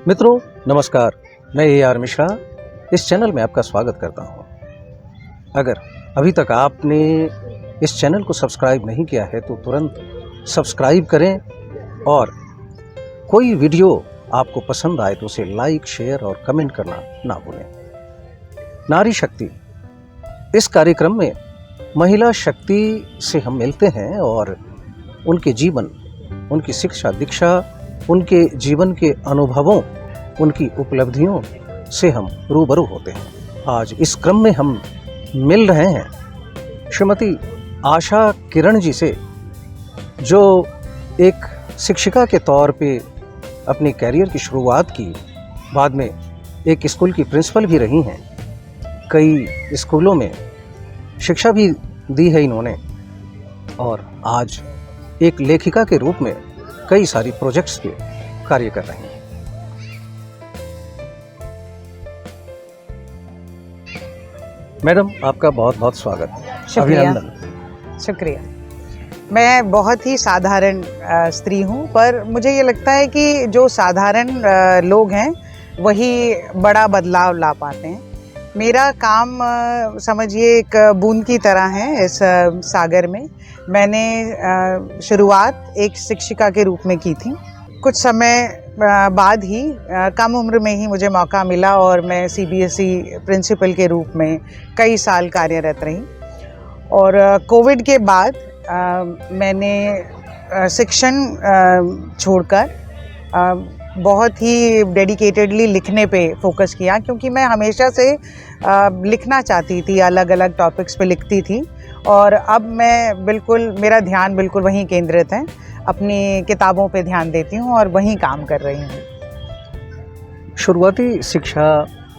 मित्रों नमस्कार, मैं AR मिश्रा इस चैनल में आपका स्वागत करता हूं। अगर अभी तक आपने इस चैनल को सब्सक्राइब नहीं किया है तो तुरंत सब्सक्राइब करें और कोई वीडियो आपको पसंद आए तो उसे लाइक, शेयर और कमेंट करना ना भूलें। नारी शक्ति, इस कार्यक्रम में महिला शक्ति से हम मिलते हैं और उनके जीवन, उनकी शिक्षा दीक्षा, उनके जीवन के अनुभवों, उनकी उपलब्धियों से हम रूबरू होते हैं। आज इस क्रम में हम मिल रहे हैं श्रीमती आशा किरण जी से, जो एक शिक्षिका के तौर पे अपने कैरियर की शुरुआत की, बाद में एक स्कूल की प्रिंसिपल भी रही हैं, कई स्कूलों में शिक्षा भी दी है इन्होंने और आज एक लेखिका के रूप में कई सारी प्रोजेक्ट्स पे कार्य कर रही हैं। मैडम, आपका बहुत बहुत स्वागत, अभिनंदन। शुक्रिया। मैं बहुत ही साधारण स्त्री हूँ, पर मुझे ये लगता है कि जो साधारण लोग हैं वही बड़ा बदलाव ला पाते हैं। मेरा काम समझिए एक बूंद की तरह है इस सागर में। मैंने शुरुआत एक शिक्षिका के रूप में की थी। कुछ समय बाद ही कम उम्र में ही मुझे मौका मिला और मैं CBSE प्रिंसिपल के रूप में कई साल कार्यरत रही। और कोविड के बाद मैंने शिक्षण छोड़कर बहुत ही डेडिकेटेडली लिखने पे फोकस किया, क्योंकि मैं हमेशा से लिखना चाहती थी, अलग अलग टॉपिक्स पे लिखती थी। और अब मैं मेरा ध्यान बिल्कुल वहीं केंद्रित है, अपनी किताबों पे ध्यान देती हूँ और वहीं काम कर रही हूँ। शुरुआती शिक्षा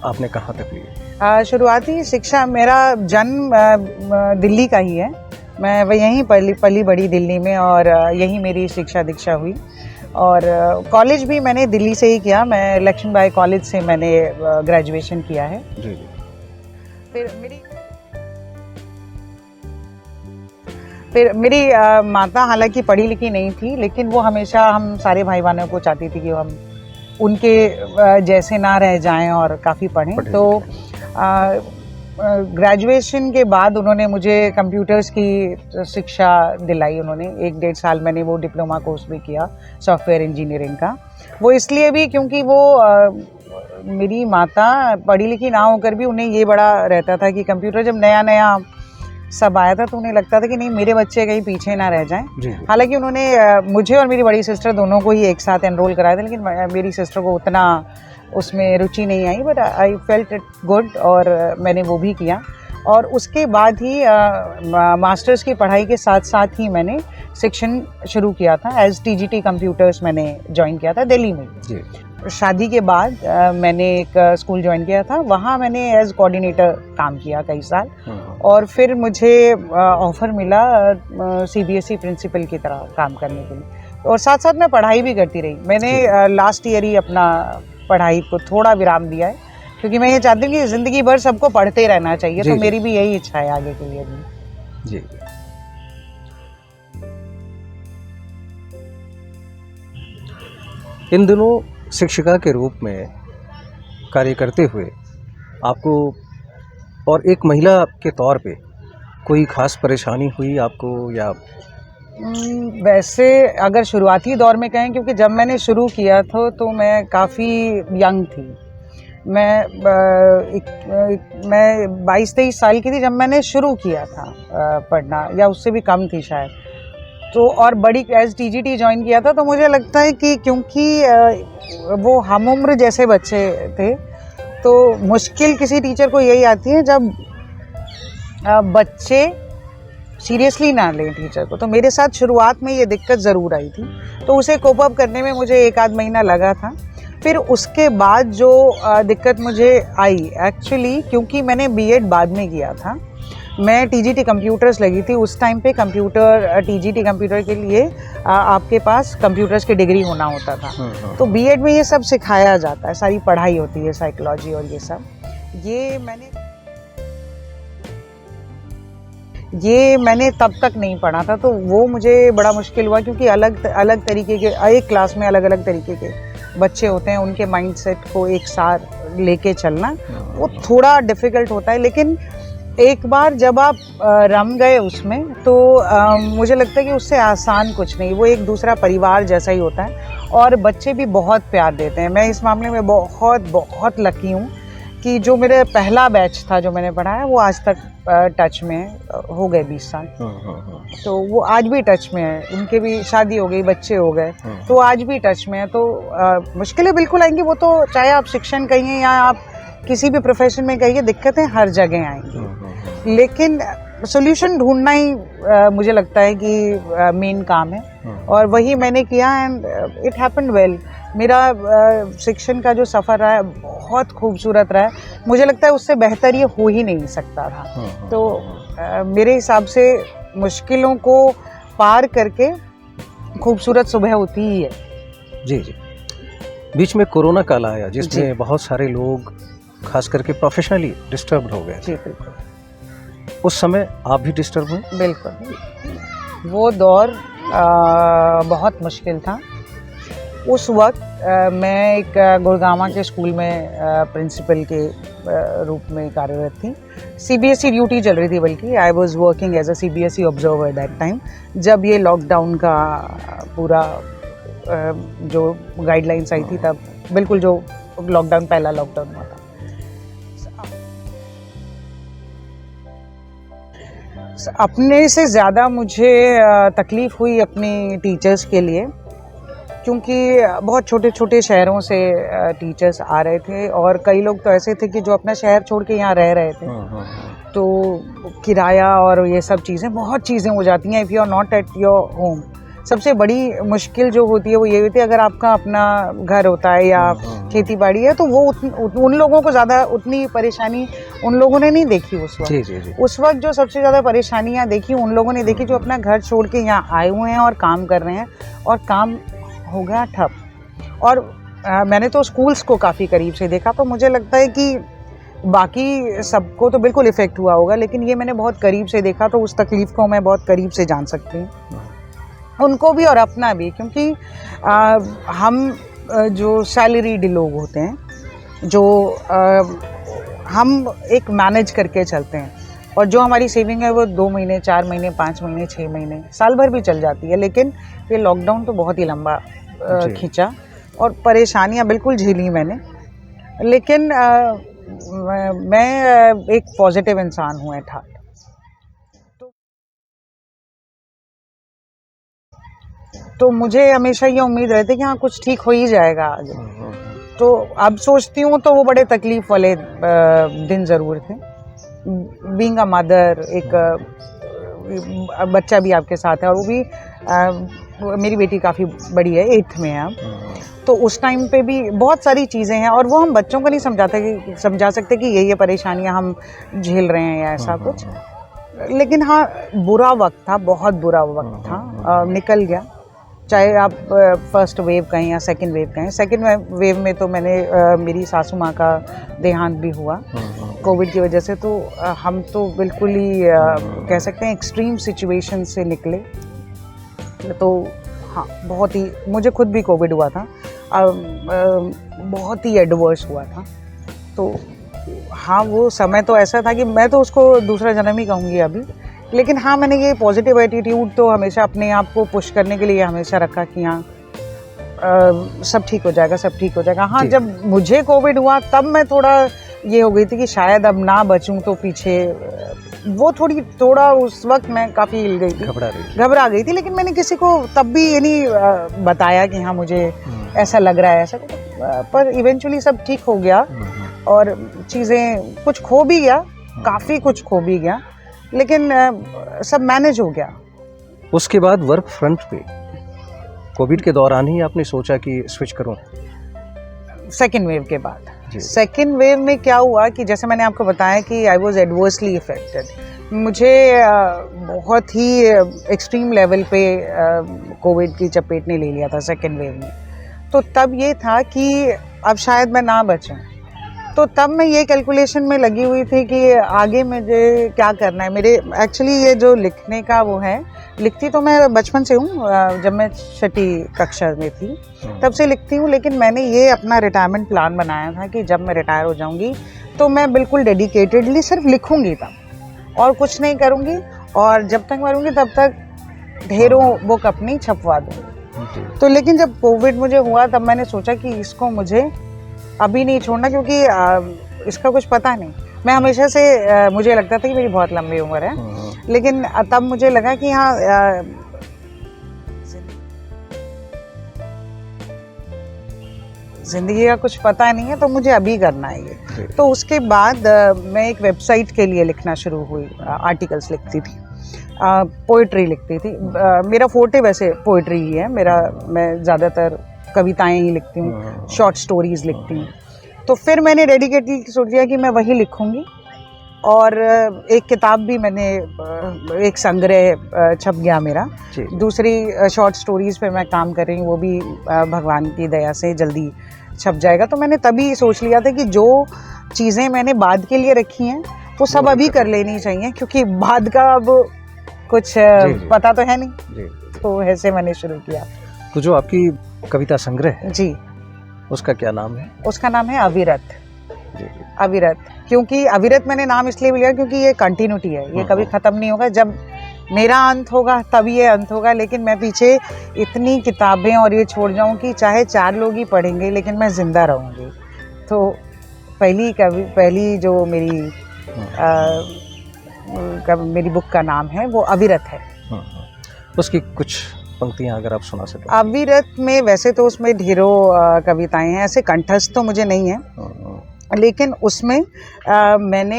आपने कहाँ तक ली? शुरुआती शिक्षा, मेरा जन्म दिल्ली का ही है। मैं यहीं पली बड़ी दिल्ली में और यहीं मेरी शिक्षा दीक्षा हुई। और कॉलेज भी मैंने दिल्ली से ही किया। मैं लक्ष्मीबाई कॉलेज से मैंने ग्रेजुएशन किया है। जी। फिर मेरी माता हालांकि पढ़ी लिखी नहीं थी, लेकिन वो हमेशा हम सारे भाई बहनों को चाहती थी कि हम उनके जैसे ना रह जाएं और काफ़ी पढ़ें। तो ग्रेजुएशन के बाद उन्होंने मुझे कंप्यूटर्स की शिक्षा दिलाई। उन्होंने 1-1.5 साल मैंने वो डिप्लोमा कोर्स भी किया सॉफ्टवेयर इंजीनियरिंग का। वो इसलिए भी क्योंकि वो मेरी माता पढ़ी लिखी ना होकर भी उन्हें ये बड़ा रहता था कि कंप्यूटर जब नया नया सब आया था तो उन्हें लगता था कि नहीं, मेरे बच्चे कहीं पीछे ना रह जाएं। हालांकि उन्होंने मुझे और मेरी बड़ी सिस्टर दोनों को ही एक साथ एनरोल कराया था, लेकिन मेरी सिस्टर को उतना उसमें रुचि नहीं आई, but I felt it good और मैंने वो भी किया। और उसके बाद ही मास्टर्स की पढ़ाई के साथ साथ ही मैंने शिक्षण शुरू किया था। एज TGT कंप्यूटर्स मैंने ज्वाइन किया था दिल्ली में। शादी के बाद मैंने एक स्कूल ज्वाइन किया था, वहाँ मैंने एज कोऑर्डिनेटर काम किया कई साल। और फिर मुझे ऑफ़र मिला CBSE प्रिंसिपल की तरह काम करने के लिए, और साथ साथ मैं पढ़ाई भी करती रही। मैंने लास्ट ईयर ही अपना पढ़ाई को थोड़ा विराम दिया है, क्योंकि मैं ये चाहती हूँ कि ज़िंदगी भर सबको पढ़ते रहना चाहिए। तो मेरी भी यही इच्छा है आगे के लिए भी। जी। इन दिनों शिक्षिका के रूप में कार्य करते हुए आपको और एक महिला के तौर पे कोई खास परेशानी हुई आपको? या वैसे अगर शुरुआती दौर में कहें, क्योंकि जब मैंने शुरू किया था तो मैं काफ़ी यंग थी। मैं 22-23 साल की थी जब मैंने शुरू किया था पढ़ना, या उससे भी कम थी शायद। तो और बड़ी एज TGT ज्वाइन किया था, तो मुझे लगता है कि क्योंकि वो हम उम्र जैसे बच्चे थे, तो मुश्किल किसी टीचर को यही आती है जब बच्चे सीरियसली ना लें टीचर को। तो मेरे साथ शुरुआत में ये दिक्कत ज़रूर आई थी, तो उसे कोप अप करने में मुझे 1-आध महीना लगा था। फिर उसके बाद जो दिक्कत मुझे आई एक्चुअली, क्योंकि मैंने B.Ed बाद में किया था, मैं TGT कंप्यूटर्स लगी थी उस टाइम पे। TGT कंप्यूटर के लिए आपके पास कंप्यूटर्स की डिग्री होना होता था। तो B.Ed में ये सब सिखाया जाता है, सारी पढ़ाई होती है, साइकोलॉजी और ये सब। ये मैंने तब तक नहीं पढ़ा था, तो वो मुझे बड़ा मुश्किल हुआ, क्योंकि अलग अलग तरीके के एक क्लास में अलग अलग तरीके के बच्चे होते हैं उनके माइंडसेट को एक साथ लेके चलना वो थोड़ा डिफ़िकल्ट होता है, लेकिन एक बार जब आप रम गए उसमें तो मुझे लगता है कि उससे आसान कुछ नहीं, वो एक दूसरा परिवार जैसा ही होता है और बच्चे भी बहुत प्यार देते हैं। मैं इस मामले में बहुत बहुत लकी हूँ कि जो मेरे पहला बैच था जो मैंने पढ़ाया वो आज तक टच में है, हो गए 20 साल, तो वो आज भी टच में है, उनके भी शादी हो गई, बच्चे हो गए, तो आज भी टच में है। तो मुश्किलें बिल्कुल आएंगी, वो तो चाहे आप शिक्षण कहिए या आप किसी भी प्रोफेशन में कहिए, दिक्कतें हर जगह आएंगी, लेकिन सोल्यूशन ढूंढना ही मुझे लगता है कि मेन काम है और वही मैंने किया एंड इट हैपेंड वेल। मेरा शिक्षण का जो सफ़र रहा है बहुत खूबसूरत रहा है, मुझे लगता है उससे बेहतर ये हो ही नहीं सकता था। तो मेरे हिसाब से मुश्किलों को पार करके खूबसूरत सुबह होती ही है। जी जी। बीच में कोरोना काल आया जिसमें बहुत सारे लोग खास करके प्रोफेशनली डिस्टर्ब हो गए। जी बिल्कुल। उस समय आप भी डिस्टर्ब हुए? बिल्कुल, वो दौर बहुत मुश्किल था। उस वक्त मैं एक गुड़गांव के स्कूल में प्रिंसिपल के रूप में कार्यरत थी। सीबीएसई ड्यूटी चल रही थी, बल्कि I was working as a CBSE observer that time, जब ये लॉकडाउन का पूरा जो गाइडलाइंस आई थी तब, बिल्कुल जो लॉकडाउन पहला लॉकडाउन हुआ था। अपने से ज़्यादा मुझे तकलीफ़ हुई अपनी टीचर्स के लिए, क्योंकि बहुत छोटे छोटे शहरों से टीचर्स आ रहे थे और कई लोग तो ऐसे थे कि जो अपना शहर छोड़ के यहाँ रह रहे थे। तो किराया और ये सब चीज़ें, बहुत चीज़ें हो जाती हैं if you are not at your home. सबसे बड़ी मुश्किल जो होती है वो ये होती है अगर आपका अपना घर होता है या खेती बाड़ी है, तो वो उन लोगों को ज़्यादा उतनी परेशानी उन लोगों ने नहीं देखी उस वक्त। जी। उस वक्त जो सबसे ज़्यादा परेशानियाँ देखी उन लोगों ने देखी जो अपना घर छोड़ के यहाँ आए हुए हैं और काम कर रहे हैं, और काम हो गया ठप। और मैंने तो स्कूल्स को काफ़ी करीब से देखा, तो मुझे लगता है कि बाकी सबको तो बिल्कुल इफ़ेक्ट हुआ होगा, लेकिन ये मैंने बहुत करीब से देखा, तो उस तकलीफ़ को मैं बहुत करीब से जान सकती हूँ, उनको भी और अपना भी। क्योंकि हम जो सैलरीड लोग होते हैं, जो हम एक मैनेज करके चलते हैं, और जो हमारी सेविंग है वो 2 महीने, 4 महीने, 5 महीने, 6 महीने, साल भर भी चल जाती है। लेकिन ये लॉकडाउन तो बहुत ही लंबा खींचा और परेशानियां बिल्कुल झेली मैंने, लेकिन मैं एक पॉजिटिव इंसान हूँ एट हार्ट। तो मुझे हमेशा ये उम्मीद रहती है कि हाँ कुछ ठीक हो ही जाएगा आगे। तो अब सोचती हूँ तो वो बड़े तकलीफ़ वाले दिन ज़रूर थे। बीइंग अ मदर, एक बच्चा भी आपके साथ है, और वो भी मेरी बेटी काफ़ी बड़ी है, 8th में है अब। तो उस टाइम पे भी बहुत सारी चीज़ें हैं और वो हम बच्चों को नहीं समझा सकते कि ये परेशानियां हम झेल रहे हैं या ऐसा कुछ। लेकिन हाँ, बुरा वक्त था, बहुत बुरा वक्त था, निकल गया। चाहे आप फर्स्ट वेव कहें या सेकंड वेव कहें। सेकंड वेव में तो मेरी सासू माँ का देहांत भी हुआ कोविड की वजह से। तो हम तो बिल्कुल ही कह सकते हैं एक्सट्रीम सिचुएशन से निकले। तो हाँ, बहुत ही, मुझे खुद भी कोविड हुआ था, बहुत ही एडवर्स हुआ था। तो हाँ, वो समय तो ऐसा था कि मैं तो उसको दूसरा जन्म ही कहूँगी अभी। लेकिन हाँ, मैंने ये पॉजिटिव एटीट्यूड तो हमेशा अपने आप को पुश करने के लिए हमेशा रखा कि हाँ सब ठीक हो जाएगा, सब ठीक हो जाएगा। हाँ, जब मुझे कोविड हुआ तब मैं थोड़ा ये हो गई थी कि शायद अब ना बचूं तो पीछे, वो थोड़ा उस वक्त मैं काफ़ी हिल गई थी, घबरा गई थी। लेकिन मैंने किसी को तब भी ये नहीं बताया कि हाँ मुझे ऐसा लग रहा है, ऐसा। पर इवेंचुअली सब ठीक हो गया और चीज़ें, कुछ खो भी गया, काफ़ी कुछ खो भी गया, लेकिन सब मैनेज हो गया। उसके बाद वर्क फ्रंट पे कोविड के दौरान ही आपने सोचा कि स्विच करूं? सेकेंड वेव के बाद। सेकेंड वेव में क्या हुआ कि जैसे मैंने आपको बताया कि आई वॉज एडवर्सली इफेक्टेड। मुझे बहुत ही एक्सट्रीम लेवल पे कोविड की चपेट ने ले लिया था सेकेंड वेव में। तो तब ये था कि अब शायद मैं ना बचूं, तो तब मैं ये कैलकुलेशन में लगी हुई थी कि आगे मुझे क्या करना है। मेरे एक्चुअली ये जो लिखने का वो है, लिखती तो मैं बचपन से हूँ, जब मैं छठी कक्षा में थी तब से लिखती हूँ, लेकिन मैंने ये अपना रिटायरमेंट प्लान बनाया था कि जब मैं रिटायर हो जाऊँगी तो मैं बिल्कुल डेडिकेटेडली सिर्फ लिखूँगी तब और कुछ नहीं करूँगी, और जब तक मरूँगी तब तक ढेरों बुक अपनी छपवा दूँगी। तो लेकिन जब कोविड मुझे हुआ तब मैंने सोचा कि इसको मुझे अभी नहीं छोड़ना, क्योंकि इसका कुछ पता नहीं। मैं हमेशा से मुझे लगता था कि मेरी बहुत लंबी उम्र है, लेकिन तब मुझे लगा कि हाँ ज़िंदगी का कुछ पता नहीं है, तो मुझे अभी करना है ये। तो उसके बाद मैं एक वेबसाइट के लिए लिखना शुरू हुई, आर्टिकल्स लिखती थी, पोइट्री लिखती थी। मेरा फोर्टे वैसे पोइट्री ही है मेरा, मैं ज़्यादातर कविताएं ही लिखती हूँ, शॉर्ट स्टोरीज लिखती हूँ। तो फिर मैंने डेडिकेटली सोच लिया कि मैं वही लिखूँगी, और एक किताब भी मैंने, एक संग्रह छप गया मेरा। दूसरी शॉर्ट स्टोरीज़ पे मैं काम कर रही हूँ, वो भी भगवान की दया से जल्दी छप जाएगा। तो मैंने तभी सोच लिया था कि जो चीज़ें मैंने बाद के लिए रखी हैं वो सब अभी कर लेनी चाहिए, क्योंकि बाद का अब कुछ पता तो है नहीं। तो ऐसे मैंने शुरू किया। तो जो आपकी कविता संग्रह है जी, उसका क्या नाम है? उसका नाम है अविरत। अविरत, क्योंकि अविरत मैंने नाम इसलिए लिया क्योंकि ये कंटिन्यूटी है, ये कभी ख़त्म नहीं होगा। जब मेरा अंत होगा तभी ये अंत होगा, लेकिन मैं पीछे इतनी किताबें और ये छोड़ जाऊँ कि चाहे 4 लोग ही पढ़ेंगे लेकिन मैं ज़िंदा रहूँगी। तो पहली जो मेरी बुक का नाम है वो अविरत है। उसकी कुछ पंक्तियां अगर आप सुना सकें। अविरत में वैसे तो उसमें ढेरों कविताएं हैं, ऐसे कंठस्थ तो मुझे नहीं है, लेकिन उसमें मैंने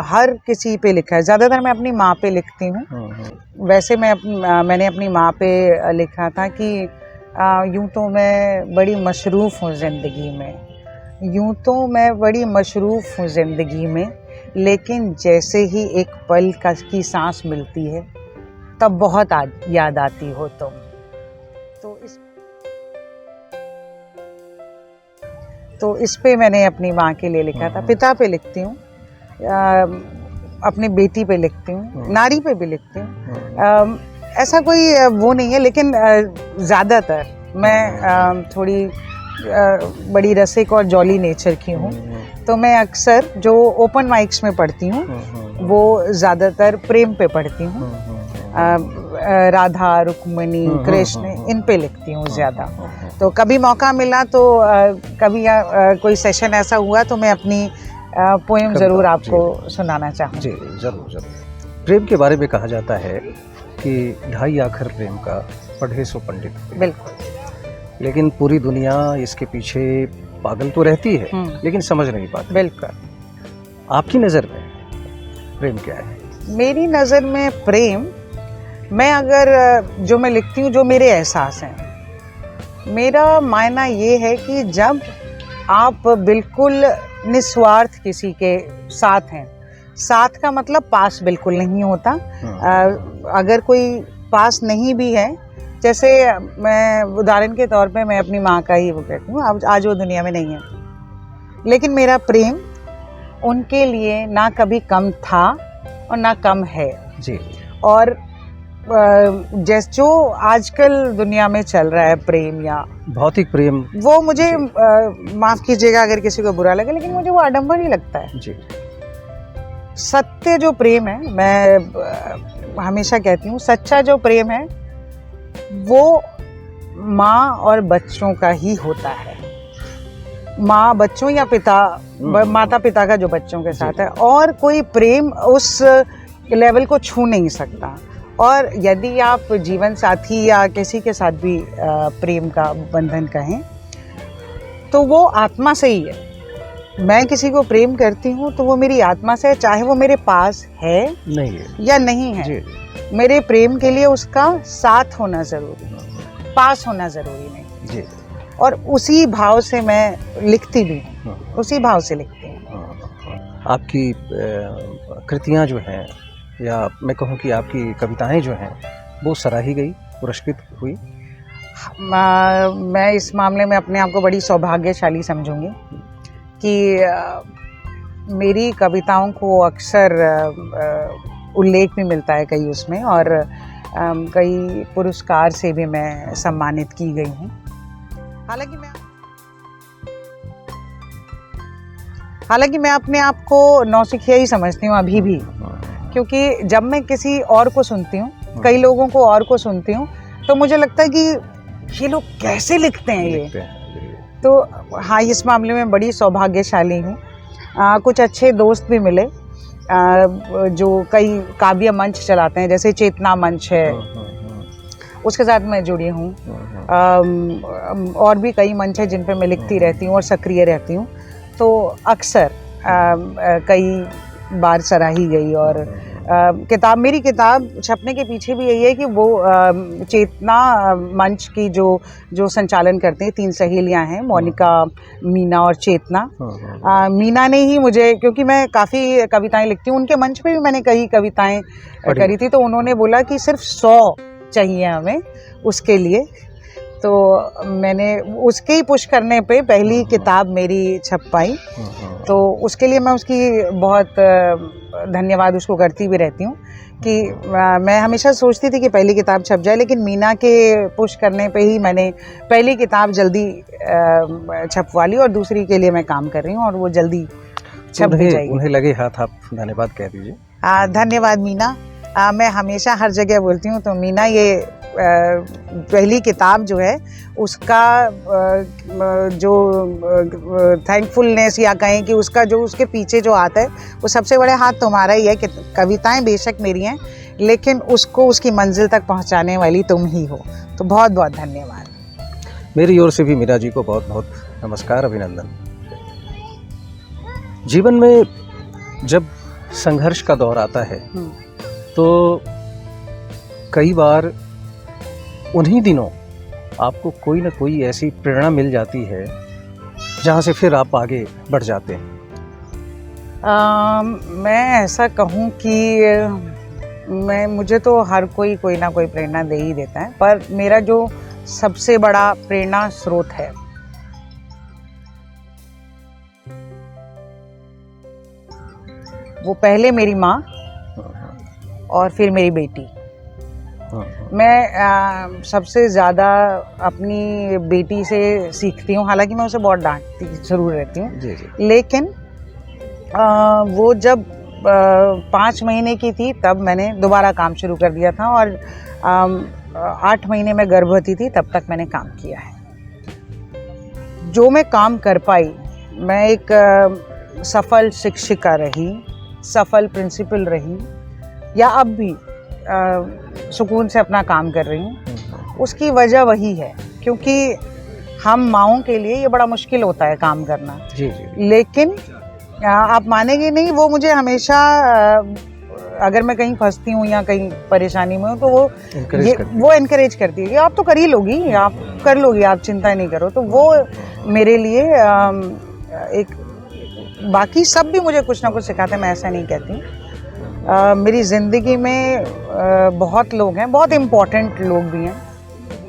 हर किसी पे लिखा है। ज़्यादातर मैं अपनी माँ पे लिखती हूँ। वैसे मैंने अपनी माँ पे लिखा था कि यूँ तो मैं बड़ी मशरूफ़ हूँ ज़िंदगी में, यूँ तो मैं बड़ी मशरूफ़ हूँ ज़िंदगी में, लेकिन जैसे ही एक पल की सांस मिलती है तब बहुत याद आती हो तुम। तो इस पे मैंने अपनी माँ के लिए लिखा था। पिता पे लिखती हूँ, अपनी बेटी पे लिखती हूँ, नारी पे भी लिखती हूँ। ऐसा कोई वो नहीं है, लेकिन ज़्यादातर मैं थोड़ी बड़ी रसिक और जॉली नेचर की हूँ, तो मैं अक्सर जो ओपन माइक्स में पढ़ती हूँ वो ज़्यादातर प्रेम पे पढ़ती हूँ। राधा, रुक्मिणी, कृष्ण, इन पे लिखती हूँ ज़्यादा। तो कभी मौका मिला तो कभी कोई सेशन ऐसा हुआ तो मैं अपनी पोएम ज़रूर आपको सुनाना चाहूँ। जी ज़रूर ज़रूर। प्रेम के बारे में कहा जाता है कि 2.5 आखर प्रेम का पढ़े सो पंडित। बिल्कुल। लेकिन पूरी दुनिया इसके पीछे पागल तो रहती है, लेकिन समझ नहीं पाती। बिल्कुल। आपकी नज़र में प्रेम क्या है? मेरी नज़र में प्रेम, मैं अगर जो मैं लिखती हूँ, जो मेरे एहसास हैं, मेरा मायना ये है कि जब आप बिल्कुल निस्वार्थ किसी के साथ हैं, साथ का मतलब पास बिल्कुल नहीं होता। अगर कोई पास नहीं भी है, जैसे मैं उदाहरण के तौर पे मैं अपनी माँ का ही वो कहती हूँ, अब आज वो दुनिया में नहीं है, लेकिन मेरा प्रेम उनके लिए ना कभी कम था और ना कम है जी। और जैसे जो आजकल दुनिया में चल रहा है प्रेम या भौतिक प्रेम, वो मुझे माफ़ कीजिएगा अगर किसी को बुरा लगे, लेकिन मुझे वो आडंबर ही लगता है जी। सत्य जो प्रेम है, मैं हमेशा कहती हूँ सच्चा जो प्रेम है वो माँ और बच्चों का ही होता है। माँ बच्चों या पिता, माता पिता का जो बच्चों के साथ है, और कोई प्रेम उस लेवल को छू नहीं सकता। और यदि आप जीवन साथी या किसी के साथ भी प्रेम का बंधन कहें तो वो आत्मा से ही है। मैं किसी को प्रेम करती हूँ तो वो मेरी आत्मा से है, चाहे वो मेरे पास है नहीं है या नहीं है जी। मेरे प्रेम के लिए उसका साथ होना ज़रूरी है, पास होना ज़रूरी नहीं जी। और उसी भाव से मैं लिखती भी हूँ, उसी भाव से लिखती हूँ। आपकी कृतियाँ जो हैं, या मैं कहूँ कि आपकी कविताएं जो हैं, वो सराही गई, पुरस्कृत हुई। मैं इस मामले में अपने आप को बड़ी सौभाग्यशाली समझूंगी कि मेरी कविताओं को अक्सर उल्लेख भी मिलता है कई उसमें, और कई पुरस्कार से भी मैं सम्मानित की गई हूँ। हालांकि मैं अपने आप को नौसिखिया ही समझती हूँ अभी भी, क्योंकि जब मैं किसी और को सुनती हूँ, कई लोगों को और को सुनती हूँ, तो मुझे लगता है कि ये लोग कैसे लिखते हैं ये। तो हाँ, इस मामले में बड़ी सौभाग्यशाली हूँ। कुछ अच्छे दोस्त भी मिले जो कई काव्य मंच चलाते हैं, जैसे चेतना मंच है, उसके साथ मैं जुड़ी हूँ। और भी कई मंच है जिन पे मैं लिखती रहती हूँ और सक्रिय रहती हूँ। तो अक्सर कई बार सराही गई, और मेरी किताब छपने के पीछे भी यही है कि वो चेतना मंच की जो संचालन करते हैं, 3 सहेलियां हैं, मोनिका, मीना और चेतना। मीना ने ही मुझे, क्योंकि मैं काफ़ी कविताएं लिखती हूँ, उनके मंच पे भी मैंने कई कविताएं करी थी, तो उन्होंने बोला कि सिर्फ 100 चाहिए हमें उसके लिए। तो मैंने उसके ही पुश करने पे पहली किताब मेरी छप पाई। तो उसके लिए मैं उसकी बहुत धन्यवाद उसको करती भी रहती हूँ कि मैं हमेशा सोचती थी कि पहली किताब छप जाए, लेकिन मीना के पुश करने पे ही मैंने पहली किताब जल्दी छपवा ली, और दूसरी के लिए मैं काम कर रही हूँ और वो जल्दी छप भी जाएगी। उन्हें लगे हाथ आप धन्यवाद कह दीजिए। धन्यवाद मीना। मैं हमेशा हर जगह बोलती हूँ, तो मीना ये पहली किताब जो है उसका जो थैंकफुलनेस या कहें कि उसका जो उसके पीछे जो हाथ है, वो सबसे बड़े हाथ तुम्हारा ही है। कि कविताएं बेशक मेरी हैं, लेकिन उसको उसकी मंजिल तक पहुंचाने वाली तुम ही हो। तो बहुत बहुत धन्यवाद। मेरी ओर से भी मीरा जी को बहुत बहुत नमस्कार, अभिनंदन। जीवन में जब संघर्ष का दौर आता है तो कई बार उन्हीं दिनों आपको कोई ना कोई ऐसी प्रेरणा मिल जाती है जहाँ से फिर आप आगे बढ़ जाते हैं। मैं ऐसा कहूँ कि मुझे तो हर कोई ना कोई प्रेरणा दे ही देता है, पर मेरा जो सबसे बड़ा प्रेरणा स्रोत है वो पहले मेरी माँ और फिर मेरी बेटी। मैं सबसे ज़्यादा अपनी बेटी से सीखती हूँ, हालांकि मैं उसे बहुत डांटती ज़रूर रहती हूँ, लेकिन वो जब 5 महीने की थी तब मैंने दोबारा काम शुरू कर दिया था, और 8 महीने में गर्भवती थी तब तक मैंने काम किया है। जो मैं काम कर पाई, मैं एक सफल शिक्षिका रही, सफल प्रिंसिपल रही, या अब भी सुकून से अपना काम कर रही हूँ, उसकी वजह वही है, क्योंकि हम माँओं के लिए ये बड़ा मुश्किल होता है काम करना। जी। लेकिन आप मानेंगे नहीं, वो मुझे हमेशा अगर मैं कहीं फंसती हूँ या कहीं परेशानी में हूँ तो वो एनकरेज करती है कि आप तो कर ही लोगी, आप कर लोगी, आप चिंता नहीं करो। तो वो मेरे लिए एक, बाकी सब भी मुझे कुछ ना कुछ सिखाते हैं, मैं ऐसा नहीं कहती। मेरी ज़िंदगी में बहुत लोग हैं, बहुत इम्पोर्टेंट लोग भी हैं,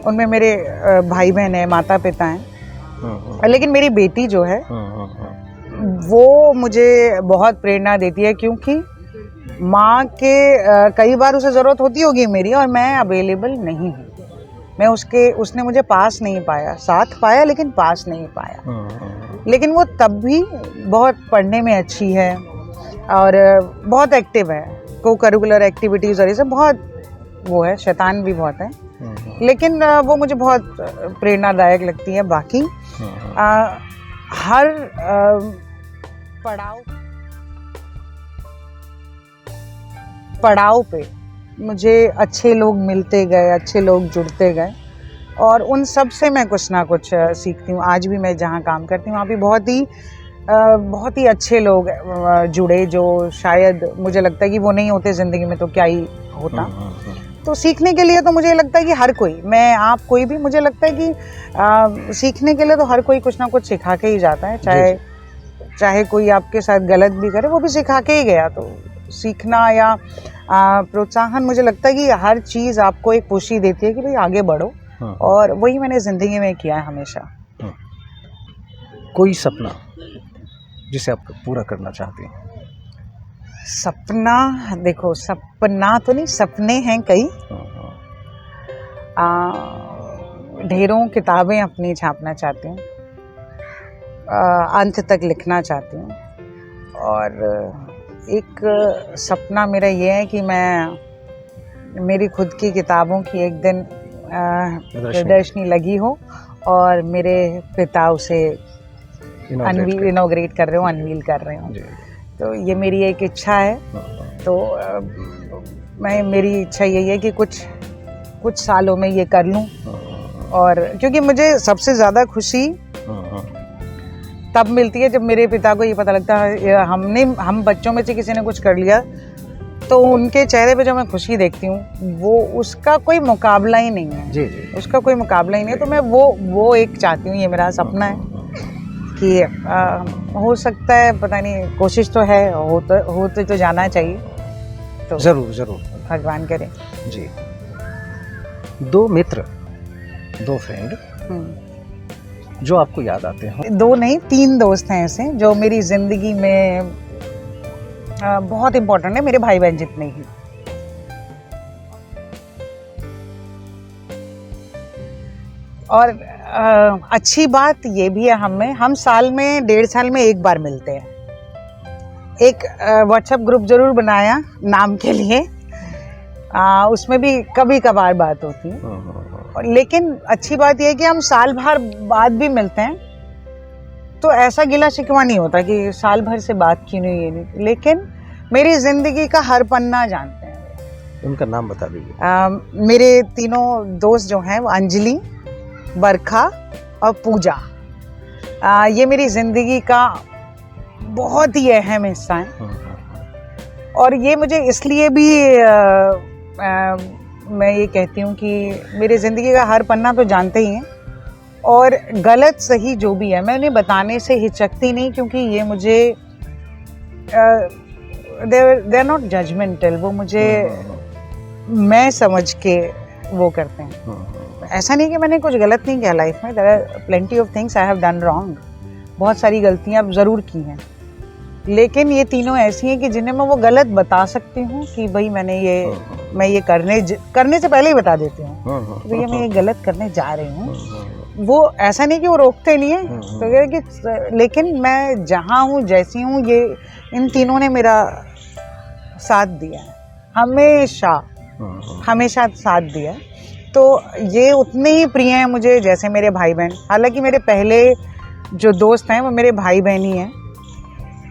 उनमें मेरे भाई बहन हैं, माता पिता हैं, लेकिन मेरी बेटी जो है वो मुझे बहुत प्रेरणा देती है, क्योंकि माँ के कई बार उसे ज़रूरत होती होगी मेरी, और मैं अवेलेबल नहीं हूँ। मैं उसने मुझे पास नहीं पाया, साथ पाया लेकिन पास नहीं पाया। लेकिन वो तब भी बहुत पढ़ने में अच्छी है और बहुत एक्टिव है, को करिकुलर एक्टिविटीज़ और ये सब बहुत, वो है, शैतान भी बहुत है, लेकिन वो मुझे बहुत प्रेरणादायक लगती है। बाकी हर पड़ाव पे मुझे अच्छे लोग मिलते गए, अच्छे लोग जुड़ते गए, और उन सब से मैं कुछ ना कुछ सीखती हूँ। आज भी मैं जहाँ काम करती हूँ वहाँ भी बहुत ही अच्छे लोग जुड़े, जो शायद मुझे लगता है कि वो नहीं होते ज़िंदगी में तो क्या ही होता। तो सीखने के लिए तो मुझे लगता है कि हर कोई, मैं आप कोई भी, मुझे लगता है कि सीखने के लिए तो हर कोई कुछ ना कुछ सिखा के ही जाता है। चाहे कोई आपके साथ गलत भी करे, वो भी सिखा के ही गया। तो सीखना या प्रोत्साहन, मुझे लगता है कि हर चीज़ आपको एक पुशी देती है कि भाई आगे बढ़ो, और वही मैंने ज़िंदगी में किया है हमेशा। कोई सपना जिसे आप पूरा करना चाहती हैं? सपना, देखो सपना तो नहीं, सपने हैं कई। ढेरों किताबें अपनी छापना चाहती हूँ, अंत तक लिखना चाहती हूँ। और एक सपना मेरा ये है कि मैं मेरी खुद की किताबों की एक दिन प्रदर्शनी लगी हो और मेरे पिता उसे इनॉग्रेट कर रहे हो, अनवील कर रहे हो। तो ये मेरी एक इच्छा है। तो मेरी इच्छा यही है कि कुछ सालों में ये कर लूं। और क्योंकि मुझे सबसे ज़्यादा खुशी तब मिलती है जब मेरे पिता को ये पता लगता है हम बच्चों में से किसी ने कुछ कर लिया, तो उनके चेहरे पे जो मैं खुशी देखती हूँ वो उसका कोई मुकाबला ही नहीं है। जी। उसका कोई मुकाबला ही नहीं है। तो मैं वो एक चाहती हूँ, ये मेरा सपना है कि हो सकता है, पता नहीं, कोशिश तो है, होते तो जाना चाहिए। तो ज़रूर भगवान करे। जी। 2 मित्र, 2 फ्रेंड जो आपको याद आते हैं? 2 नहीं, 3 दोस्त हैं ऐसे जो मेरी ज़िंदगी में बहुत इम्पोर्टेंट है, मेरे भाई बहन जितने ही। और अच्छी बात ये भी है हम साल में 1.5 साल में एक बार मिलते हैं। एक व्हाट्सएप ग्रुप जरूर बनाया नाम के लिए, उसमें भी कभी कभार बात होती है। लेकिन अच्छी बात यह है कि हम साल भर बाद भी मिलते हैं, तो ऐसा गिला शिकवा नहीं होता कि साल भर से बात क्यों नहीं, ये नहीं। लेकिन मेरी जिंदगी का हर पन्ना जानते हैं। उनका नाम बता दीजिए। मेरे तीनों दोस्त जो हैं वो अंजलि, बरखा और पूजा, ये मेरी जिंदगी का बहुत ही अहम हिस्सा है। और ये मुझे इसलिए भी मैं ये कहती हूँ कि मेरी ज़िंदगी का हर पन्ना तो जानते ही हैं, और गलत सही जो भी है मैं उन्हें बताने से हिचकती नहीं, क्योंकि ये मुझे दे आर नॉट जजमेंटल। वो मुझे मैं समझ के वो करते हैं। ऐसा नहीं कि मैंने कुछ गलत नहीं किया लाइफ में, there are plenty of things I have done wrong. बहुत सारी गलतियाँ ज़रूर की हैं, लेकिन ये तीनों ऐसी हैं कि जिन्हें मैं वो गलत बता सकती हूँ कि भाई मैं ये करने से पहले ही बता देती हूँ कि भैया मैं ये गलत करने जा रही हूँ। वो ऐसा नहीं कि वो रोकते नहीं है, तो ये कि लेकिन मैं जहाँ हूँ, जैसी हूँ, ये इन तीनों ने मेरा साथ दिया है, हमेशा साथ दिया है। तो ये उतने ही प्रिय हैं मुझे जैसे मेरे भाई बहन। हालांकि मेरे पहले जो दोस्त हैं वो मेरे भाई बहन ही हैं।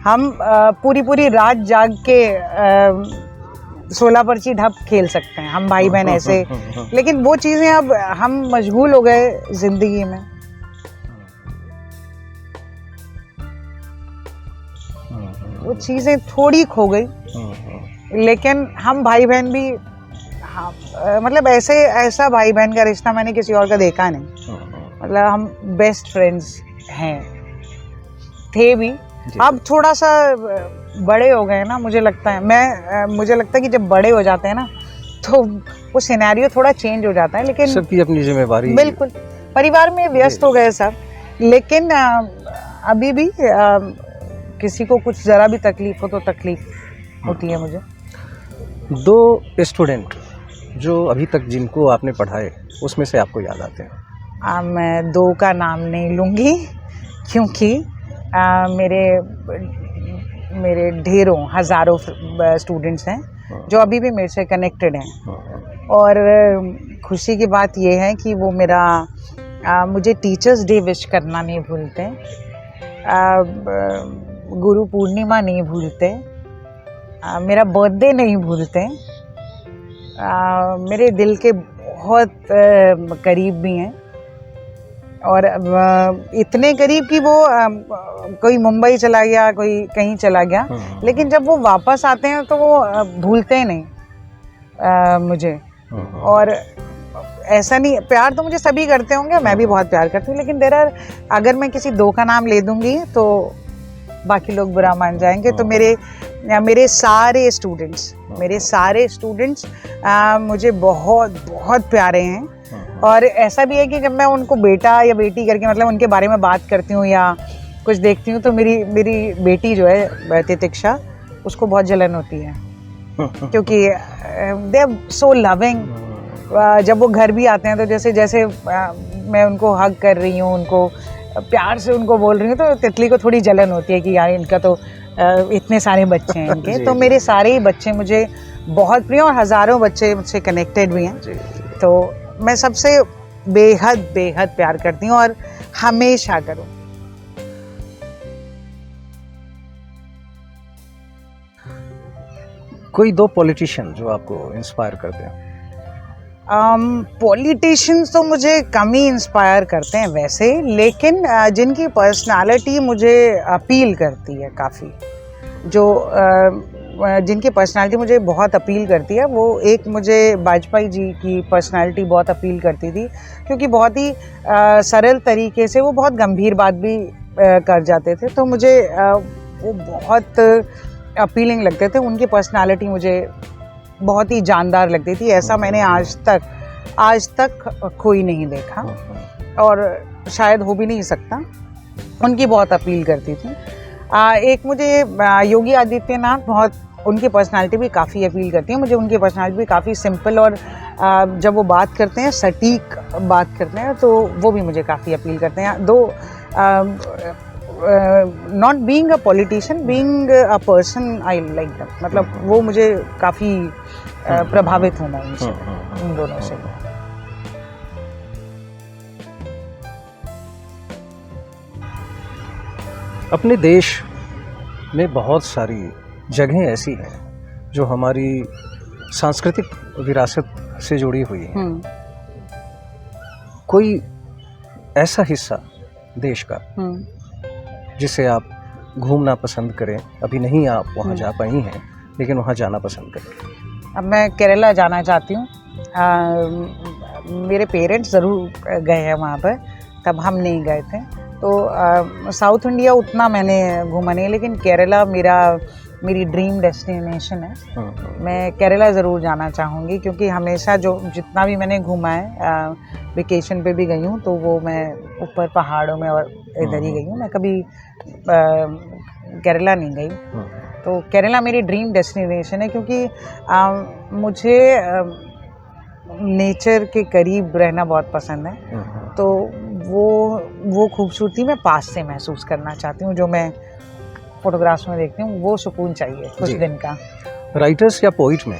हम पूरी रात जाग के 16 पर्ची ढप खेल सकते हैं, हम भाई बहन ऐसे। लेकिन वो चीज़ें अब हम मशगूल हो गए ज़िंदगी में। वो चीज़ें थोड़ी खो गई, लेकिन हम भाई बहन भी, मतलब ऐसा भाई बहन का रिश्ता मैंने किसी और का देखा नहीं। मतलब हम बेस्ट फ्रेंड्स हैं, थे भी। अब थोड़ा सा बड़े हो गए ना, मुझे लगता है कि जब बड़े हो जाते हैं ना तो वो सिनेरियो थोड़ा चेंज हो जाता है। लेकिन सबकी अपनी जिम्मेदारी, बिल्कुल परिवार में व्यस्त हो गए सब। लेकिन अभी भी किसी को कुछ ज़रा भी तकलीफ हो तो तकलीफ होती है मुझे। 2 स्टूडेंट जो अभी तक जिनको आपने पढ़ाए उसमें से आपको याद आते हैं? मैं 2 का नाम नहीं लूँगी, क्योंकि मेरे ढेरों हज़ारों स्टूडेंट्स हैं जो अभी भी मेरे से कनेक्टेड हैं। और खुशी की बात ये है कि वो मुझे टीचर्स डे विश करना नहीं भूलते, गुरु पूर्णिमा नहीं भूलते, मेरा बर्थडे नहीं भूलते। मेरे दिल के बहुत करीब भी हैं, और इतने करीब कि वो कोई मुंबई चला गया, कोई कहीं चला गया, लेकिन जब वो वापस आते हैं तो वो भूलते नहीं मुझे। और ऐसा नहीं, प्यार तो मुझे सभी करते होंगे, मैं भी बहुत प्यार करती हूँ, लेकिन अगर मैं किसी 2 का नाम ले दूंगी तो बाकी लोग बुरा मान जाएंगे। तो मेरे सारे स्टूडेंट्स मुझे बहुत बहुत प्यारे हैं। और ऐसा भी है कि जब मैं उनको बेटा या बेटी करके, मतलब उनके बारे में बात करती हूँ या कुछ देखती हूँ तो मेरी मेरी बेटी जो है तितिक्षा, उसको बहुत जलन होती है क्योंकि दे आर सो लविंग। जब वो घर भी आते हैं तो जैसे जैसे मैं उनको हग कर रही हूँ, उनको प्यार से उनको बोल रही हूँ, तो तितली को थोड़ी जलन होती है कि यार इनका तो इतने सारे बच्चे हैं इनके। तो मेरे सारे ही बच्चे मुझे बहुत प्रिय, और हज़ारों बच्चे मुझसे कनेक्टेड भी हैं। तो मैं सबसे बेहद बेहद प्यार करती हूँ और हमेशा करूँ। कोई 2 पॉलिटिशियन जो आपको इंस्पायर करते हैं? पॉलिटिशियंस तो मुझे कम ही इंस्पायर करते हैं वैसे, लेकिन जिनकी पर्सनालिटी मुझे अपील करती है काफ़ी, जो जिनकी पर्सनालिटी मुझे बहुत अपील करती है, वो एक मुझे वाजपेयी जी की पर्सनालिटी बहुत अपील करती थी, क्योंकि बहुत ही सरल तरीके से वो बहुत गंभीर बात भी कर जाते थे। तो मुझे वो बहुत अपीलिंग लगते थे। उनकी पर्सनालिटी मुझे बहुत ही जानदार लगती थी। ऐसा मैंने आज तक कोई नहीं देखा, और शायद हो भी नहीं सकता। उनकी बहुत अपील करती थी। एक मुझे योगी आदित्यनाथ, बहुत उनकी पर्सनालिटी भी काफ़ी अपील करती है मुझे। उनकी पर्सनालिटी भी काफ़ी सिंपल, और जब वो बात करते हैं सटीक बात करते हैं, तो वो भी मुझे काफ़ी अपील करते हैं। दो not being a politician, being a person, I like them. मतलब वो मुझे काफ़ी प्रभावित हूँ मैं उनसे, उन दोनों से। अपने देश में बहुत सारी जगहें ऐसी हैं जो हमारी सांस्कृतिक विरासत से जुड़ी हुई हैं। कोई ऐसा हिस्सा देश का जिसे आप घूमना पसंद करें? अभी नहीं आप वहाँ जा पाई हैं, लेकिन वहाँ जाना पसंद करें। अब मैं केरला जाना चाहती हूँ। मेरे पेरेंट्स ज़रूर गए हैं वहाँ पर, तब हम नहीं गए थे। तो साउथ इंडिया उतना मैंने घूमा नहीं, लेकिन केरला मेरी ड्रीम डेस्टिनेशन है। मैं केरला ज़रूर जाना चाहूँगी, क्योंकि हमेशा जितना भी मैंने घूमा है, वेकेशन पे भी गई हूँ, तो वो मैं ऊपर पहाड़ों में और इधर ही गई हूँ। मैं कभी केरला नहीं गई। तो केरला मेरी ड्रीम डेस्टिनेशन है, क्योंकि मुझे नेचर के करीब रहना बहुत पसंद है। तो वो खूबसूरती मैं पास से महसूस करना चाहती हूँ, जो मैं फोटोग्राफ्स में देखती हूँ। वो सुकून चाहिए कुछ दिन का। राइटर्स या पोइट में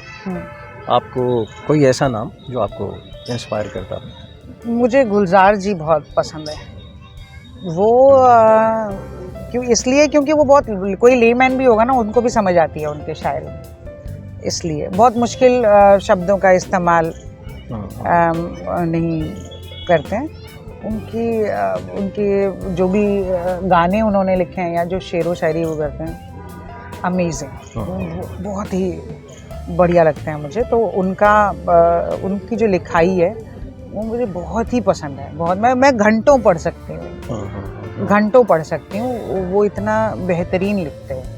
आपको कोई ऐसा नाम जो आपको इंस्पायर करता हो? मुझे गुलजार जी बहुत पसंद है। वो इसलिए क्योंकि वो बहुत, कोई लेमैन भी होगा ना, उनको भी समझ आती है उनके शायरी। इसलिए बहुत मुश्किल शब्दों का इस्तेमाल नहीं करते हैं। उनकी जो भी गाने उन्होंने लिखे हैं या जो शेरो शायरी वो करते हैं, अमेजिंग, बहुत ही बढ़िया लगते हैं मुझे। तो उनकी जो लिखाई है वो मुझे बहुत ही पसंद है। बहुत, मैं घंटों पढ़ सकती हूँ, घंटों पढ़ सकती हूँ। वो इतना बेहतरीन लिखते हैं।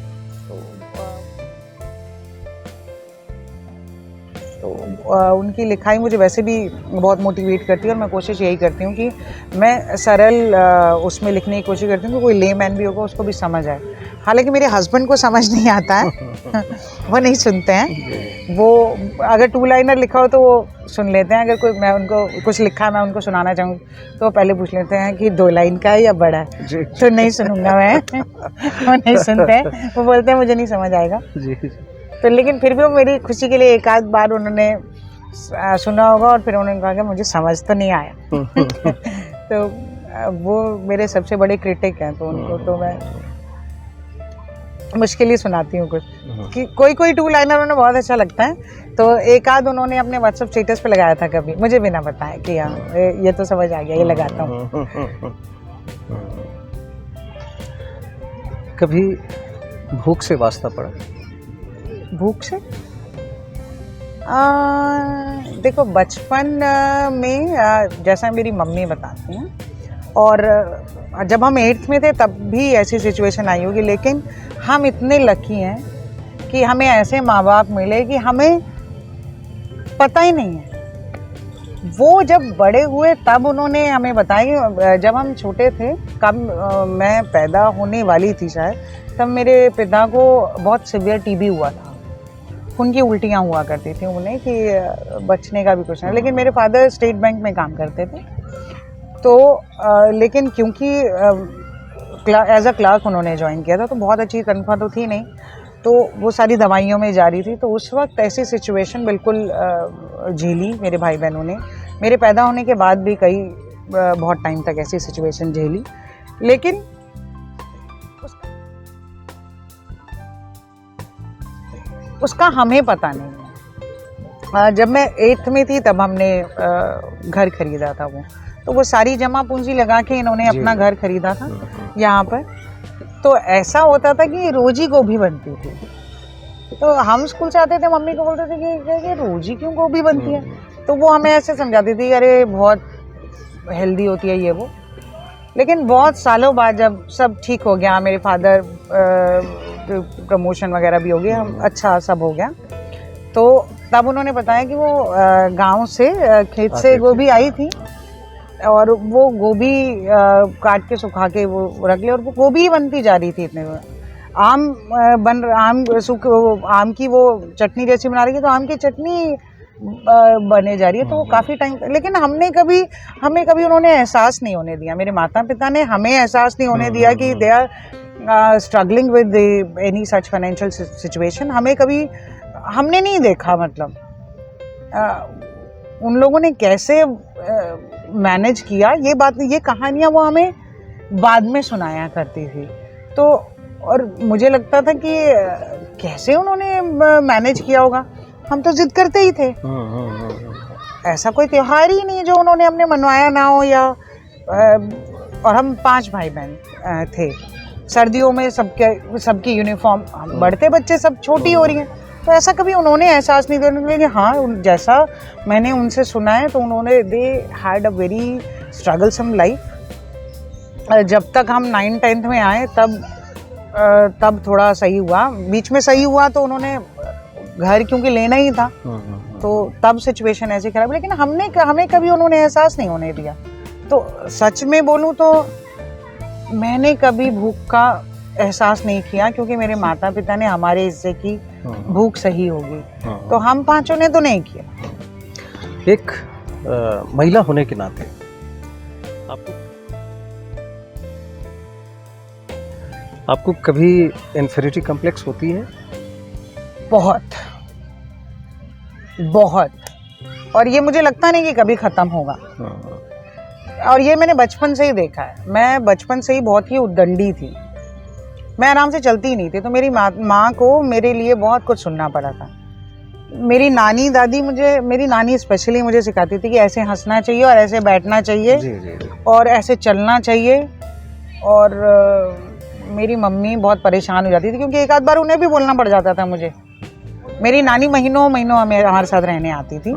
तो उनकी लिखाई मुझे वैसे भी बहुत मोटिवेट करती है, और मैं कोशिश यही करती हूँ कि मैं सरल उसमें लिखने की कोशिश करती हूँ कि कोई लेमैन भी होगा उसको भी समझ आए। हालांकि मेरे हस्बैंड को समझ नहीं आता है वो नहीं सुनते हैं। वो अगर 2 लाइनर लिखा हो तो वो सुन लेते हैं। अगर मैं उनको कुछ लिखा है, मैं उनको सुनाना चाहूँ, तो वो पहले पूछ लेते हैं कि 2 लाइन का है या बड़ा है। तो नहीं सुनूंगा मैं वो नहीं सुनते हैं। वो बोलते हैं मुझे नहीं समझ आएगा। तो लेकिन फिर भी वो मेरी खुशी के लिए एक आध बार उन्होंने सुना होगा, और फिर उन्होंने कहा कि मुझे समझ तो नहीं आया। तो वो मेरे सबसे बड़े क्रिटिक हैं, तो उनको तो मैं मुश्किल ही सुनाती हूँ कुछ। कि कोई 2 लाइनर उन्हें बहुत अच्छा लगता है, तो एक आध उन्होंने अपने व्हाट्सएप स्टेटस पे लगाया था कभी, मुझे भी ना बताया कि हाँ ये तो समझ आ गया, ये लगाता हूँ। कभी भूख से वास्ता पड़ा? भूख से देखो, बचपन में जैसा मेरी मम्मी बताती हैं, और जब हम 8th में थे तब भी ऐसी सिचुएशन आई होगी। लेकिन हम इतने लकी हैं कि हमें ऐसे माँ बाप मिले कि हमें पता ही नहीं है वो जब बड़े हुए तब उन्होंने हमें बताया कि जब हम छोटे थे, कब मैं पैदा होने वाली थी शायद, तब मेरे पिता को बहुत सीवियर टीबी हुआ था। खून की उल्टियाँ हुआ करती थी उन्हें कि बचने का भी कुछ नहीं। लेकिन मेरे फादर स्टेट बैंक में काम करते थे, तो लेकिन क्योंकि एज अ क्लर्क उन्होंने ज्वाइन किया था, तो बहुत अच्छी तनख्वाह तो थी नहीं, तो वो सारी दवाइयों में जा रही थी। तो उस वक्त ऐसी सिचुएशन बिल्कुल झेली मेरे भाई बहनों ने। मेरे पैदा होने के बाद भी कई बहुत टाइम तक ऐसी सिचुएशन झेली, लेकिन उसका हमें पता नहीं है। जब मैं 8th में थी तब हमने घर खरीदा था तो वो सारी जमा पूंजी लगा के इन्होंने अपना घर खरीदा था यहाँ पर। तो ऐसा होता था कि रोजी गोभी बनती थी, तो हम स्कूल से आते थे, मम्मी को बोलते थे कि रोजी क्यों गोभी बनती है, तो वो हमें ऐसे समझाती थी अरे बहुत हेल्दी होती है ये वो। लेकिन बहुत सालों बाद जब सब ठीक हो गया, मेरे फादर प्रमोशन वगैरह भी हो गया, अच्छा सब हो गया, तो तब उन्होंने बताया कि वो गांव से खेत से गोभी आई थी और वो गोभी काट के सुखा के वो रख लिया और वो गोभी ही बनती जा रही थी इतने में। आम की वो चटनी जैसी बना रही है, तो आम की चटनी बने जा रही है, तो वो काफ़ी टाइम। लेकिन हमें कभी उन्होंने एहसास नहीं होने दिया, मेरे माता पिता ने हमें एहसास नहीं होने दिया कि they are struggling with any such financial situation. हमने नहीं देखा, मतलब उन लोगों ने कैसे मैनेज किया, ये कहानियाँ वो हमें बाद में सुनाया करती थी। तो और मुझे लगता था कि कैसे उन्होंने मैनेज किया होगा, हम तो जिद करते ही थे। ऐसा कोई त्योहार ही नहीं जो उन्होंने हमने मनवाया ना हो, या और हम 5 भाई बहन थे। सर्दियों में सबकी यूनिफॉर्म, बढ़ते बच्चे सब छोटी हो रही हैं, तो ऐसा कभी उन्होंने एहसास नहीं दिया कि हाँ, जैसा मैंने उनसे सुना है, तो उन्होंने they had a very strugglesome life. जब तक हम 9th-10th में आए तब थोड़ा सही हुआ, बीच में सही हुआ, तो उन्होंने घर क्योंकि लेना ही था, तो तब सिचुएशन ऐसी खराब। लेकिन हमें कभी उन्होंने एहसास नहीं होने दिया। तो सच में बोलूँ तो मैंने कभी भूख का एहसास नहीं किया, क्योंकि मेरे माता पिता ने हमारे हिस्से की भूख सही होगी, तो हम 5 ने तो नहीं किया। एक महिला होने के नाते आपको कभी इन्फीरियरिटी कॉम्प्लेक्स होती है? बहुत, और ये मुझे लगता नहीं कि कभी ख़त्म होगा। और ये मैंने बचपन से ही देखा है। मैं बचपन से ही बहुत ही उद्दंडी थी, मैं आराम से चलती ही नहीं थी, तो मेरी माँ को मेरे लिए बहुत कुछ सुनना पड़ा था। मेरी नानी स्पेशली मुझे सिखाती थी कि ऐसे हंसना चाहिए और ऐसे बैठना चाहिए, जी। और ऐसे चलना चाहिए। और मेरी मम्मी बहुत परेशान हो जाती थी, क्योंकि एक आध बार उन्हें भी बोलना पड़ जाता था मुझे। मेरी नानी महीनों हमारे साथ रहने आती थी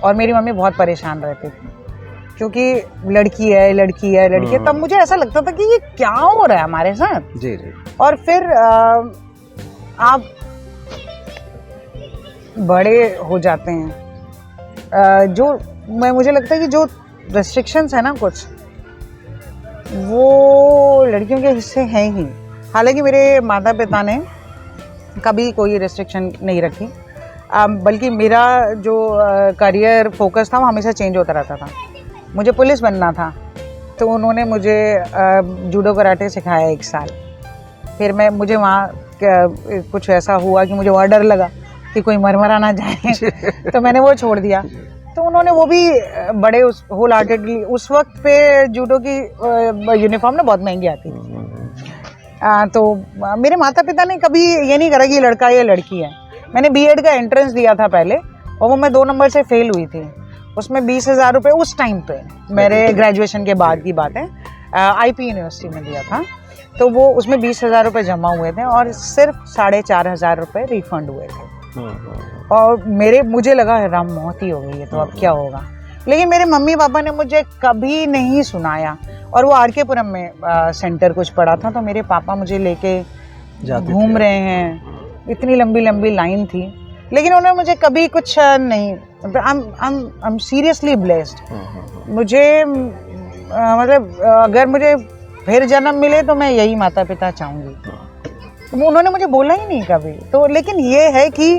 और मेरी मम्मी बहुत परेशान रहती थी, क्योंकि लड़की है। तब मुझे ऐसा लगता था कि ये क्या हो रहा है हमारे साथ। जी। और फिर आप बड़े हो जाते हैं, मुझे लगता है कि जो रेस्ट्रिक्शंस है ना कुछ, वो लड़कियों के हिस्से हैं ही। हालांकि मेरे माता पिता ने कभी कोई रेस्ट्रिक्शन नहीं रखी, बल्कि मेरा जो करियर फोकस था वो हमेशा चेंज होता रहता था। मुझे पुलिस बनना था, तो उन्होंने मुझे जूडो कराटे सिखाया 1 साल। फिर मुझे वहाँ कुछ ऐसा हुआ कि मुझे वहाँ डर लगा कि कोई मरमरा ना जाए तो मैंने वो छोड़ दिया। तो उन्होंने वो भी बड़े होल हार्टेडली, उस वक्त पे जूडो की यूनिफॉर्म ना बहुत महंगी आती थी, तो मेरे माता पिता ने कभी ये नहीं करा कि लड़का या लड़की है। मैंने बीएड का एंट्रेंस दिया था पहले, और वो मैं 2 नंबर से फेल हुई थी। उसमें 20,000 रुपये उस टाइम पे, मेरे ग्रेजुएशन के बाद की बात है, आईपी यूनिवर्सिटी में दिया था, तो वो उसमें 20,000 रुपये जमा हुए थे और सिर्फ 4,500 रुपये रिफंड हुए थे। और मुझे लगा राम मौत ही हो गई है, तो अब क्या होगा। लेकिन मेरे मम्मी पापा ने मुझे कभी नहीं सुनाया, और वो आरकेपुरम में सेंटर कुछ पड़ा था, तो मेरे पापा मुझे लेके घूम रहे हैं। इतनी लंबी लाइन थी, लेकिन उन्होंने मुझे कभी कुछ नहीं, आई एम सीरियसली ब्लेस्ड। मुझे मतलब अगर मुझे फिर जन्म मिले तो मैं यही माता पिता चाहूँगी। तो उन्होंने मुझे बोला ही नहीं कभी। तो लेकिन ये है कि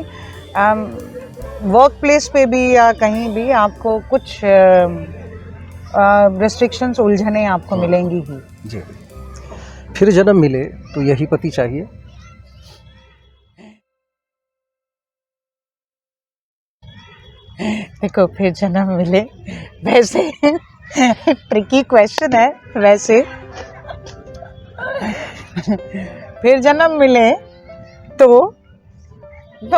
वर्क प्लेस पे भी या कहीं भी आपको कुछ रिस्ट्रिक्शंस, उलझने आपको मिलेंगी ही। जी। फिर जन्म मिले तो यही पति चाहिए? देखो, फिर जन्म मिले, वैसे ट्रिकी क्वेश्चन है वैसे। फिर जन्म मिले तो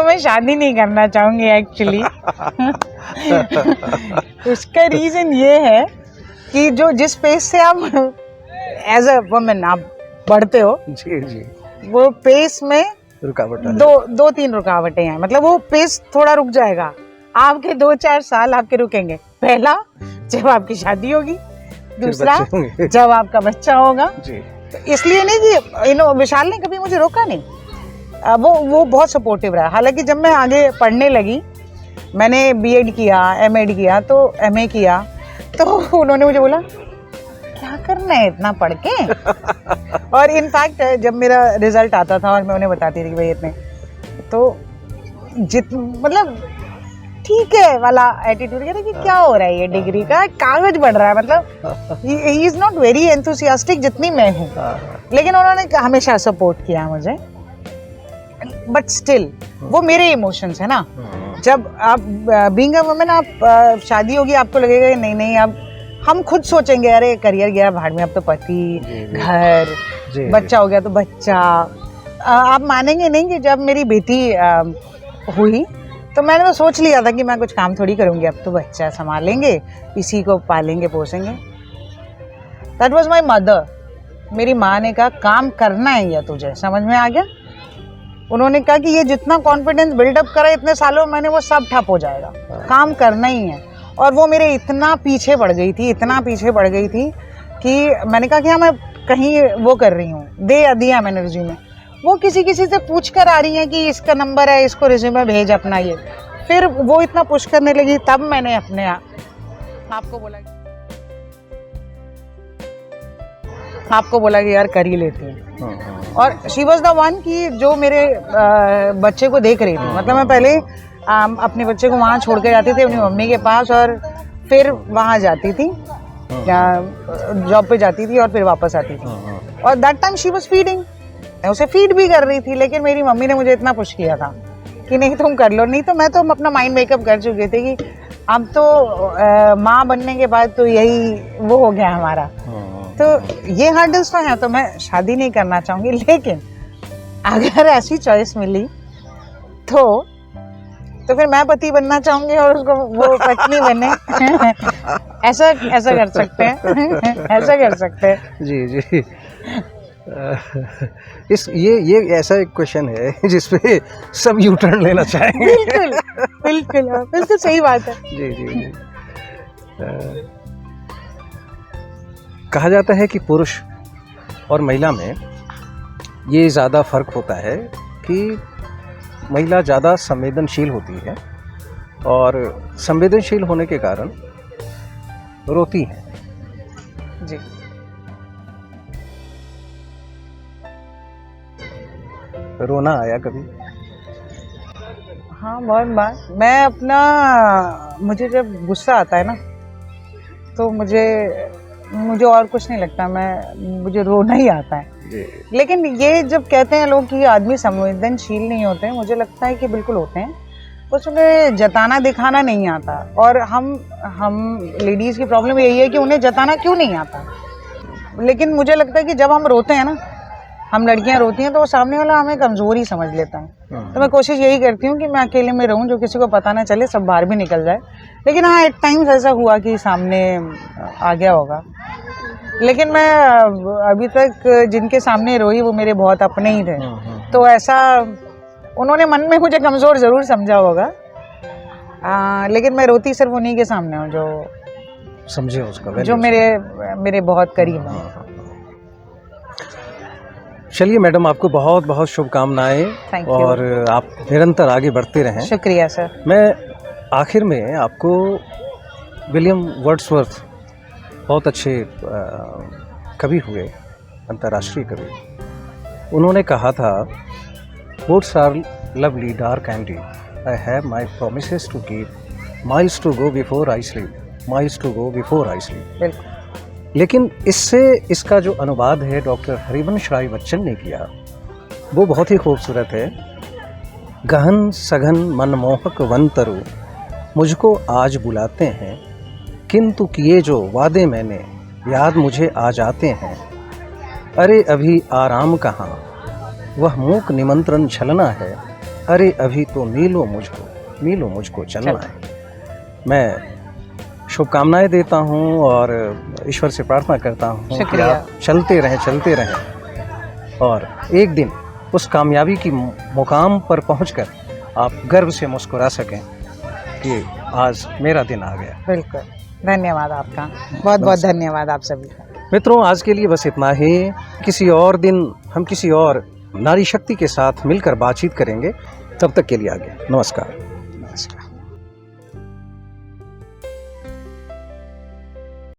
मैं शादी नहीं करना चाहूँगी एक्चुअली। उसका रीज़न ये है कि जो जिस पेस से आप एज अ वुमेन आप बढ़ते हो, जी जी, वो पेस में रुकावट दो तीन रुकावटें हैं। मतलब वो पेस थोड़ा रुक जाएगा, आपके 2-4 साल आपके रुकेंगे। पहला, जब आपकी शादी होगी। दूसरा, जब आपका बच्चा होगा जी। तो इसलिए नहीं कि विशाल ने कभी मुझे रोका नहीं, वो बहुत सपोर्टिव रहा। हालांकि जब मैं आगे पढ़ने लगी, मैंने बीएड किया, एमएड किया, तो एमए किया, तो उन्होंने मुझे बोला क्या करना है इतना पढ़ के। और इनफैक्ट जब मेरा रिजल्ट आता था और मैं उन्हें बताती थी कि भाई इतने, तो मतलब ठीक है वाला एटीट्यूड, कह रहे कि क्या हो रहा है, ये डिग्री का कागज बढ़ रहा है। मतलब he is not very enthusiastic जितनी मैं हूँ, लेकिन उन्होंने हमेशा सपोर्ट किया मुझे। बट स्टिल वो मेरे इमोशंस है ना। जब आप बीइंग अ वुमेन, आप शादी होगी, आपको लगेगा नहीं नहीं, अब हम खुद सोचेंगे अरे करियर गया भाड़ में, अब तो पति, घर, बच्चा हो गया तो बच्चा। आप मानेंगे नहीं कि जब मेरी बेटी हुई तो मैंने तो सोच लिया था कि मैं कुछ काम थोड़ी करूँगी, अब तो बच्चा संभालेंगे, इसी को पालेंगे पोसेंगे। That was my mother. मेरी माँ ने कहा काम करना है या तुझे, समझ में आ गया। उन्होंने कहा कि ये जितना कॉन्फिडेंस बिल्डअप करा इतने सालों मैंने, वो सब ठप हो जाएगा, काम करना ही है। और वो मेरे इतना पीछे पड़ गई थी, इतना पीछे पड़ गई थी कि मैंने कहा कि हाँ मैं कहीं वो कर रही हूँ, दे दिया मैंने रिज्यूमे। वो किसी से पूछ कर आ रही हैं कि इसका नंबर है, इसको रिज्यूमे भेज अपना ये। फिर वो इतना पुश करने लगी, तब मैंने अपने आपको बोला कि यार कर ही लेती है। और शी वॉज द वन कि जो मेरे बच्चे को देख रही थी। मतलब मैं पहले अपने बच्चे को वहाँ छोड़ के जाती थी अपनी मम्मी के पास, और फिर वहाँ जाती थी, जॉब पे जाती थी और फिर वापस आती थी। और that time she was feeding, मैं उसे फीड भी कर रही थी। लेकिन मेरी मम्मी ने मुझे इतना पुश किया था कि नहीं तुम कर लो, नहीं तो मैं तो अपना माइंड मेकअप कर चुकी थी कि अब तो माँ बनने के बाद तो यही वो हो गया हमारा। तो ये हर्डल्स तो हैं, तो मैं शादी नहीं करना चाहूँगी। लेकिन अगर ऐसी चॉइस मिली तो फिर मैं पति बनना चाहूँगी और उसको वो पत्नी बने। ऐसा कर सकते हैं। ऐसा कर सकते हैं। जी जी। ये ऐसा एक क्वेश्चन है जिसपे सब यू टर्न लेना चाहेंगे। बिल्कुल सही बात है। जी जी जी। कहा जाता है कि पुरुष और महिला में ये ज़्यादा फर्क होता है कि महिला ज़्यादा संवेदनशील होती है और संवेदनशील होने के कारण रोती है। जी। रोना आया कभी? हाँ, बहुत बार। मुझे जब गुस्सा आता है ना, तो मुझे और कुछ नहीं लगता, मुझे रोना ही आता है। लेकिन ये जब कहते हैं लोग कि आदमी संवेदनशील नहीं होते हैं, मुझे लगता है कि बिल्कुल होते हैं। उसमें जताना दिखाना नहीं आता। और हम लेडीज़ की प्रॉब्लम यही है कि उन्हें जताना क्यों नहीं आता। लेकिन मुझे लगता है कि जब हम रोते हैं ना, हम लड़कियां रोती हैं, तो वो सामने वाला हमें कमज़ोरी समझ लेता है। तो मैं कोशिश यही करती हूँ कि मैं अकेले में रहूँ, जो किसी को पता ना चले, सब बाहर भी निकल जाए। लेकिन हाँ, एट टाइम्स ऐसा हुआ कि सामने आ गया होगा। लेकिन मैं अभी तक जिनके सामने रोई वो मेरे बहुत अपने ही थे। तो ऐसा उन्होंने मन में मुझे कमज़ोर ज़रूर समझा होगा। लेकिन मैं रोती सिर्फ उन्हीं के सामने हूँ जो समझे उसका, जो मेरे बहुत करीब हैं। चलिए मैडम, आपको बहुत बहुत शुभकामनाएं Thank you. और आप निरंतर आगे बढ़ते रहें। शुक्रिया सर। मैं आखिर में आपको विलियम वर्ड्सवर्थ, बहुत अच्छे कवि हुए, अंतर्राष्ट्रीय कवि, उन्होंने कहा था, boats are lovely dark and deep, I have my promises to keep, miles to go before I sleep, miles to go before I sleep. बिल्कुल। लेकिन इससे इसका जो अनुवाद है डॉक्टर हरिवंश राय बच्चन ने किया, वो बहुत ही खूबसूरत है। गहन सघन मनमोहक वनतरु मुझको आज बुलाते हैं, किंतु किए जो वादे मैंने याद मुझे आ जाते हैं। अरे अभी आराम कहाँ, वह मूक निमंत्रण छलना है, अरे अभी तो मीलों मुझको चलना है। मैं शुभकामनाएं देता हूं और ईश्वर से प्रार्थना करता हूं कि शुक्रिया। आप चलते रहें और एक दिन उस कामयाबी की मुकाम पर पहुंचकर आप गर्व से मुस्कुरा सकें कि आज मेरा दिन आ गया। बिल्कुल, धन्यवाद आपका, बहुत बहुत धन्यवाद आप सभी का। मित्रों, आज के लिए बस इतना ही। किसी और दिन हम किसी और नारी शक्ति के साथ मिलकर बातचीत करेंगे। तब तक के लिए आगे नमस्कार।